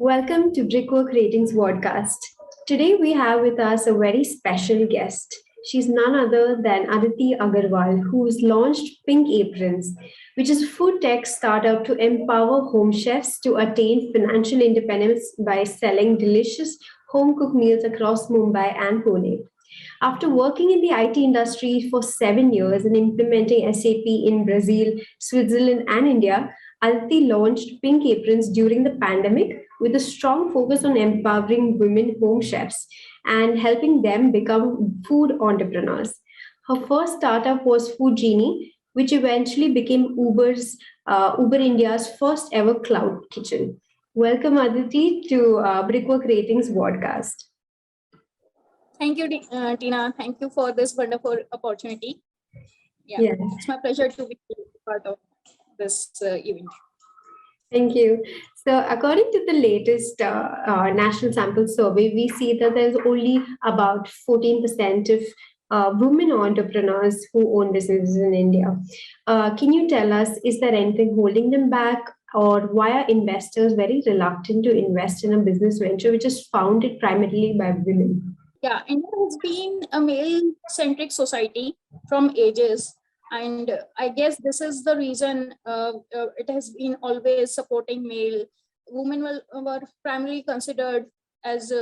Welcome to Brickwork Ratings podcast. Today we have with us a very special guest. She's none other than Adetee Agarwaal, who's launched PinkAprons, which is a food tech startup to empower home chefs to attain financial independence by selling delicious home cooked meals across Mumbai and Pune. After working in the IT industry for 7 years and implementing SAP in Brazil, Switzerland, and India, Alti launched Pink Aprons during the pandemic with a strong focus on empowering women home chefs and helping them become food entrepreneurs. Her first startup was Food Genie, which eventually became Uber India's first ever cloud kitchen. Welcome, Aditi, to Brickwork Ratings podcast. Thank you, Tina. Thank you for this wonderful opportunity. Yes. It's my pleasure to be part of this event. Thank you. So, according to the latest national sample survey, we see that there's only about 14% of women entrepreneurs who own businesses in India. Can you tell us, is there anything holding them back, or why are investors very reluctant to invest in a business venture which is founded primarily by women? Yeah, India has been a male-centric society from ages. And I guess this is the reason it has been always supporting male. Women were primarily considered as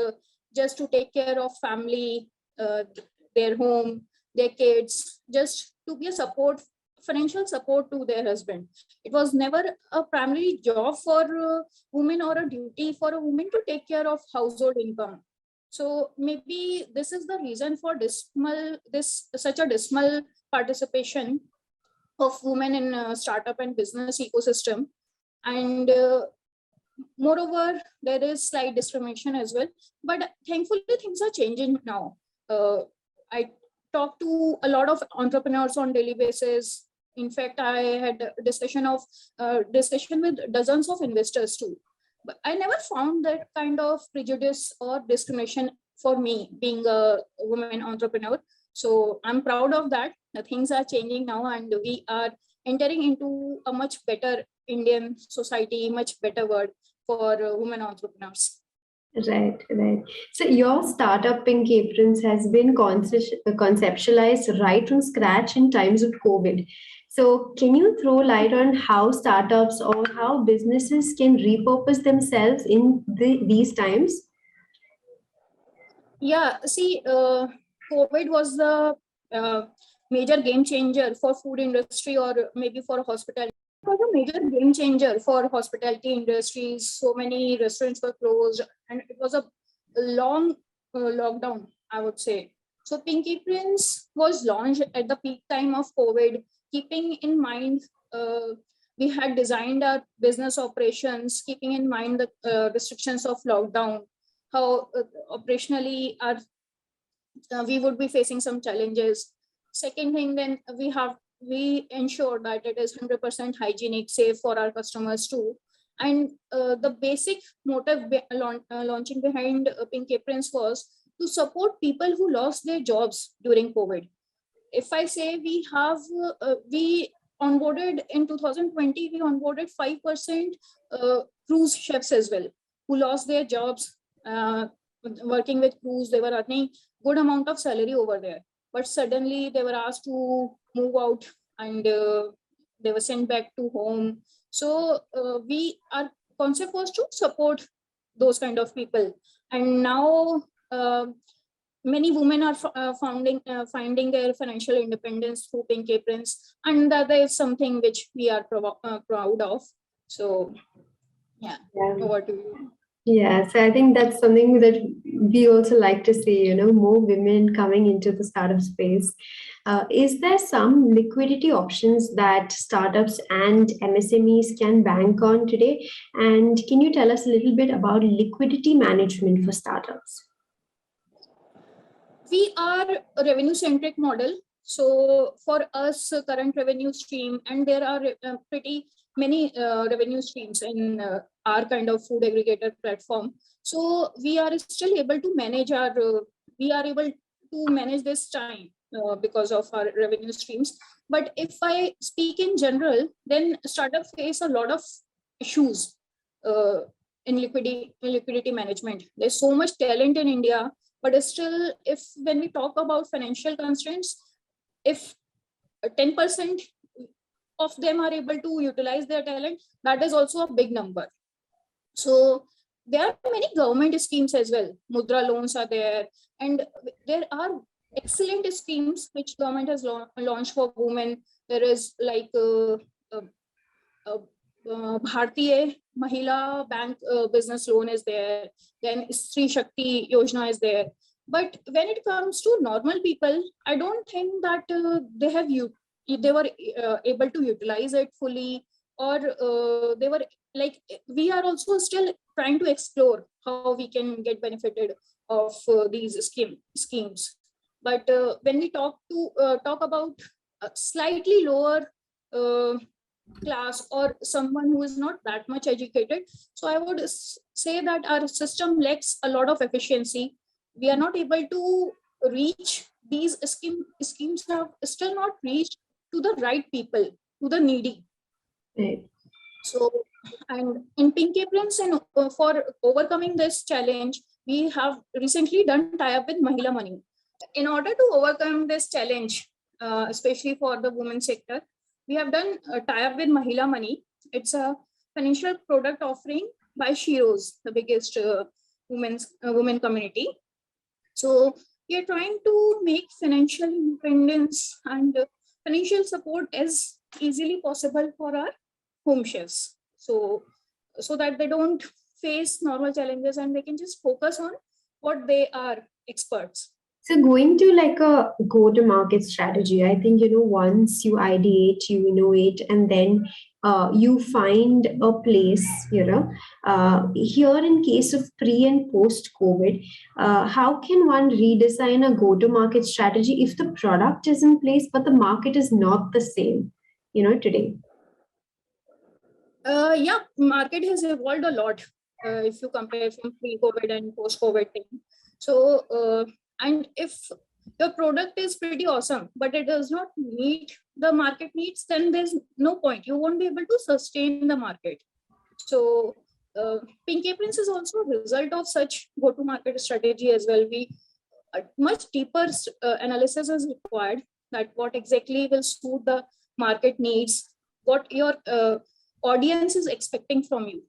just to take care of family, their home, their kids, just to be a financial support to their husband. It was never a primary job for women or a duty for a woman to take care of household income. So maybe this is the reason for such a dismal participation of women in startup and business ecosystem. And moreover, there is slight discrimination as well. But thankfully, things are changing now. I talk to a lot of entrepreneurs on daily basis. In fact, I had a discussion with dozens of investors too. But I never found that kind of prejudice or discrimination for me being a woman entrepreneur. So I'm proud of that. The things are changing now, and we are entering into a much better Indian society, much better world for women entrepreneurs. Right. So your startup PinkAprons has been conceptualized right from scratch in times of COVID. So can you throw light on how startups or how businesses can repurpose themselves in these times? Yeah, see, COVID was the major game changer for food industry or maybe for hospitality. It was a major game changer for hospitality industries. So many restaurants were closed and it was a long lockdown, I would say. So PinkAprons was launched at the peak time of COVID, keeping in mind we had designed our business operations, keeping in mind the restrictions of lockdown, how operationally we would be facing some challenges. Second thing, then we ensure that it is 100% hygienic, safe for our customers too. And the basic motive launching behind PinkAprons was to support people who lost their jobs during COVID. If I say we onboarded in 2020, we onboarded 5% cruise chefs as well, who lost their jobs working with cruise. They were earning good amount of salary over there, but suddenly they were asked to move out and they were sent back to home. So our concept was to support those kind of people. And now many women are finding their financial independence through PinkAprons, and that is something which we are proud of. So yeah, over to you. Yeah, so I think that's something that we also like to see, more women coming into the startup space. Is there some liquidity options that startups and MSMEs can bank on today? And can you tell us a little bit about liquidity management for startups? We are a revenue-centric model. So for us, current revenue stream, and there are pretty many revenue streams in our kind of food aggregator platform. So we are still able to manage this time because of our revenue streams. But if I speak in general, then startups face a lot of issues in liquidity management. There's so much talent in India, but still, if when we talk about financial constraints, if 10% of them are able to utilize their talent, that is also a big number. So there are many government schemes as well. Mudra loans are there, and there are excellent schemes which government has launched for women. There is like Bhartiya Mahila Bank business loan is there. Then Stri Shakti Yojana is there. But when it comes to normal people, I don't think that they were able to utilize it fully, or they were like, we are also still trying to explore how we can get benefited of these schemes. But when we talk about a slightly lower class or someone who is not that much educated, so I would say that our system lacks a lot of efficiency. We are not able to reach these schemes have still not reached to the right people, to the needy. Right. So, and in PinkAprons, and for overcoming this challenge, we have recently done tie-up with Mahila Money. In order to overcome this challenge, especially for the women sector, we have done a tie-up with Mahila Money. It's a financial product offering by Shiros, the biggest women community. So we are trying to make financial independence and financial support as easily possible for our home chefs. So that they don't face normal challenges and they can just focus on what they are experts. So going to like a go-to-market strategy, I think, once you ideate, you innovate, and then you find a place, here in case of pre and post-COVID, how can one redesign a go-to-market strategy if the product is in place, but the market is not the same, today? Yeah, market has evolved a lot if you compare from pre-COVID and post-COVID thing. So, and if your product is pretty awesome, but it does not meet the market needs, then there's no point. You won't be able to sustain the market. So, PinkAprons is also a result of such go-to-market strategy as well. A much deeper analysis is required, that what exactly will suit the market needs, what your audience is expecting from you.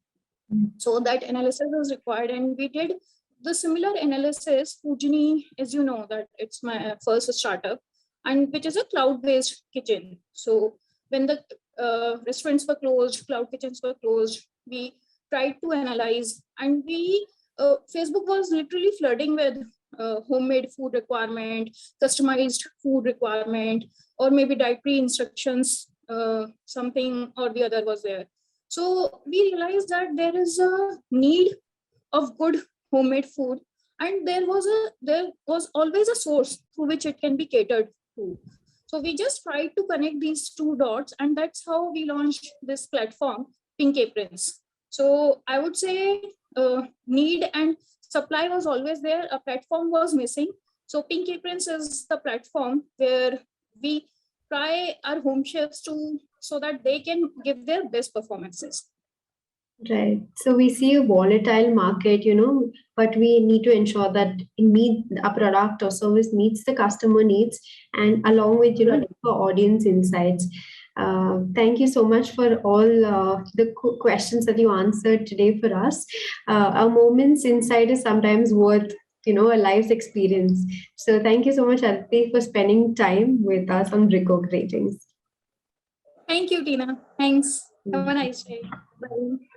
So that analysis is required, and we did the similar analysis. Fujini, as you know, that it's my first startup, and which is a cloud-based kitchen. So when the restaurants were closed, cloud kitchens were closed, we tried to analyze, and Facebook was literally flooding with homemade food requirement, customized food requirement, or maybe dietary instructions, something or the other was there. So we realized that there is a need of good homemade food, and there was always a source through which it can be catered to. So we just tried to connect these two dots, and that's how we launched this platform, PinkAprons. So I would say need and supply was always there. A platform was missing. So PinkAprons is the platform where we try our home chefs so that they can give their best performances. Right. So we see a volatile market, but we need to ensure that a product or service meets the customer needs, and along with, the audience insights. Thank you so much for all the questions that you answered today for us. A moment's insight is sometimes worth, a life's experience. So thank you so much, Adetee, for spending time with us on Brickwork Ratings. Thank you, Tina. Thanks. Have a nice day. Bye.